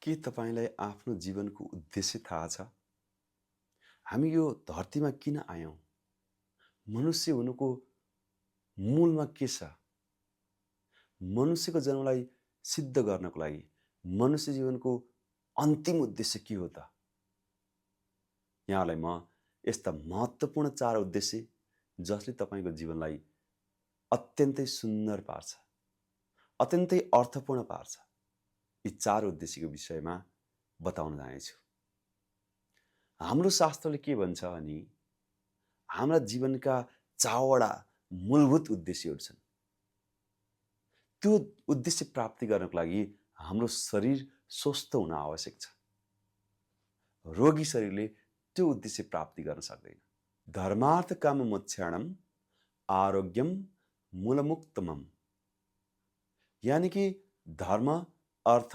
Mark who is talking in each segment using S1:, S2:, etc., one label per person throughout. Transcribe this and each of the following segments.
S1: के तपाईँलाई आफ्नो जीवनको उद्देश्य थाहा छ? हामी यो धरतीमा किन आयौँ? मनुष्य हुनुको मूलमा के छ? मनुष्यको जन्मलाई सिद्ध गर्नको लागि मनुष्य जीवनको अन्तिम उद्देश्य के हो त? यहाँलाई म यस्ता महत्त्वपूर्ण 4 उद्देश्य जसले तपाईँको जीवनलाई अत्यन्तै सुन्दर पार्छ, अत्यन्तै अर्थपूर्ण पार्छ, यी 4 उद्देश्यको विषयमा बताउन जानेछु। हाम्रो शास्त्रले के भन्छ भने हाम्रा जीवनका 4 वटा मूलभूत उद्देश्यहरू छन्। त्यो उद्देश्य प्राप्ति गर्नको लागि हाम्रो शरीर स्वस्थ हुन आवश्यक छ। रोगी शरीरले त्यो उद्देश्य प्राप्ति गर्न सक्दैन। धर्मार्थ काम मोक्षाणम आरोग्यम मूलमुक्तमम। यानी कि धर्म, अर्थ,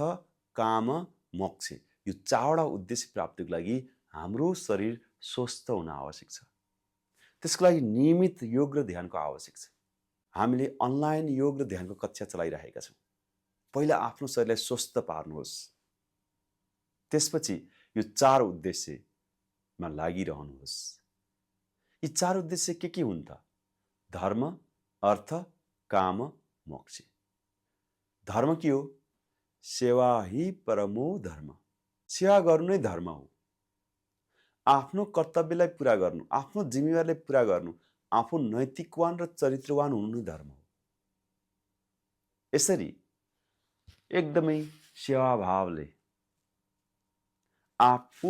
S1: काम, मोक्ष यो 4 वटा उद्देश्य प्राप्तिको लागि हाम्रो शरीर स्वस्थ हुन आवश्यक छ। त्यसको लागि नियमित योग र ध्यानको आवश्यक छ। हामीले अनलाइन योग र ध्यानको कक्षा चलाइरहेका छौँ। पहिला आफ्नो शरीरलाई स्वस्थ पार्नुहोस्। त्यसपछि यो 4 उद्देश्यमा लागिरहनुहोस्। यी 4 उद्देश्य के हुन् त? धर्म, अर्थ, काम, मोक्ष। धर्म के हो? सेवा ही परमो धर्म। सेवा गर्नु नै धर्म हो। आफ्नो कर्तव्यलाई पूरा गर्नु, आफ्नो जिम्मेवारीलाई पूरा गर्नु, आफू नैतिकवान र चरित्रवान हुनु नै धर्म हो। यसरी एकदमै सेवाभावले आफू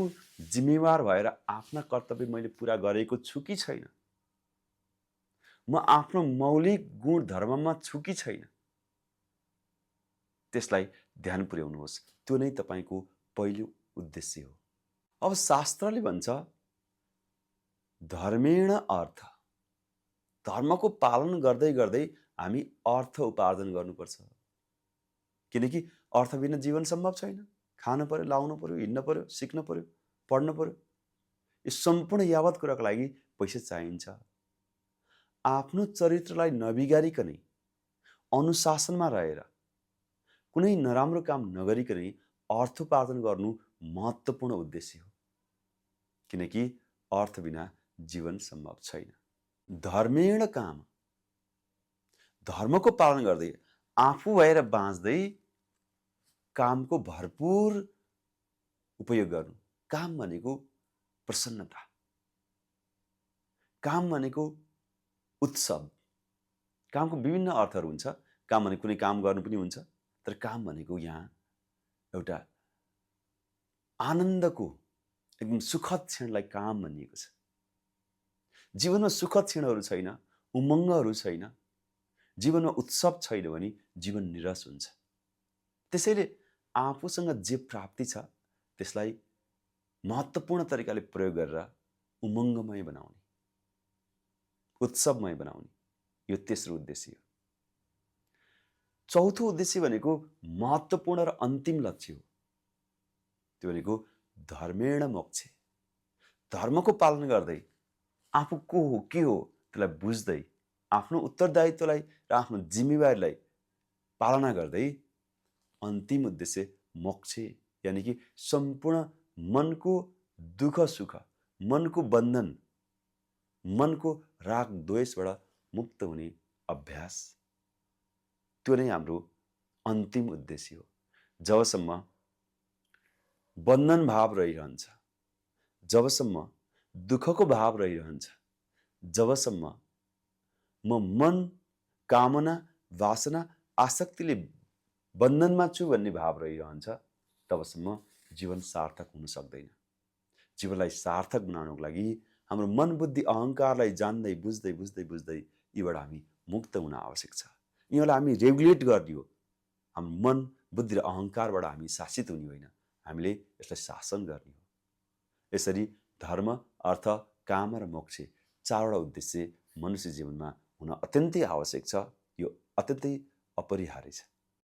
S1: जिम्मेवार भएर आफ्ना कर्तव्य मैले पूरा गरेको छु कि छैन, म आफ्नो मौलिक गुण धर्ममा छु कि छैन, त्यसलाई ध्यान पुर्याउनुहोस्। त्यो नै तपाईँको पहिलो उद्देश्य हो। अब शास्त्रले भन्छ धर्मेण अर्थ। धर्मको पालन गर्दै गर्दै हामी अर्थ उपार्जन गर्नुपर्छ। किनकि अर्थ बिना जीवन सम्भव छैन। खान पर्यो, लाउनु पर्यो, हिँड्न पर्यो, सिक्न पर्यो, पढ्न पर्यो। यो सम्पूर्ण यावत कुराको लागि पैसा चाहिन्छ। आफ्नो चरित्रलाई नबिगारिकनै अनुशासनमा रहेर कुनै नराम्रो काम नगरिकनै अर्थोपार्जन गर्नु महत्त्वपूर्ण उद्देश्य हो। किनकि अर्थ बिना जीवन सम्भव छैन। धर्मेण काम। धर्मको पालन गर्दै आफू भएर बाँच्दै कामको भरपूर उपयोग गर्नु। काम भनेको प्रसन्नता, काम भनेको उत्सव। कामको विभिन्न अर्थहरू हुन्छ। काम भनेको कुनै काम गर्नु पनि हुन्छ, तर काम भनेको यहाँ एउटा आनन्दको एकदम सुखद क्षणलाई काम भनिएको छ। जीवनमा सुखद क्षणहरू छैन, उमङ्गहरू छैन, जीवनमा उत्सव छैन भने जीवन निरस हुन्छ। त्यसैले आफूसँग जे प्राप्ति छ त्यसलाई महत्त्वपूर्ण तरिकाले प्रयोग गरेर उमङ्गमय बनाउने, उत्सवमय बनाउने, यो तेस्रो उद्देश्य हो। चौथो उद्देश्य भनेको महत्त्वपूर्ण र अन्तिम लक्ष्य हो। त्यो भनेको धर्मेण मोक्ष। धर्मको पालन गर्दै आफू को हो, के हो त्यसलाई बुझ्दै आफ्नो उत्तरदायित्वलाई र आफ्नो जिम्मेवारीलाई पालना गर्दै अन्तिम उद्देश्य मोक्ष यानी कि सम्पूर्ण मनको दुःख सुख, मनको बन्धन, मनको राग द्वेषबाट मुक्त हुने अभ्यास। त्यो नै हाम्रो अन्तिम उद्देश्य हो। जबसम्म बन्धन भाव रहिरहन्छ, जबसम्म दुःखको भाव रहिरहन्छ, जबसम्म म मन, कामना, वासना, आसक्तिले बन्धनमा छु भन्ने भाव रहिरहन्छ, तबसम्म जीवन सार्थक हुन सक्दैन। जीवनलाई सार्थक बनाउनको लागि हाम्रो मन, बुद्धि, अहङ्कारलाई जान्दै बुझ्दै बुझ्दै बुझ्दै यीबाट हामी मुक्त हुन आवश्यक छ। यीलाई हामी रेगुलेट गर्ने हो। हाम्रो मन, बुद्धि र अहङ्कारबाट हामी शासित हुने होइन, हामीले यसलाई शासन गर्ने हो। यसरी धर्म, अर्थ, काम र मोक्ष 4 वटा उद्देश्य मनुष्य जीवनमा हुन अत्यन्तै आवश्यक छ। यो अत्यन्तै अपरिहार्य छ।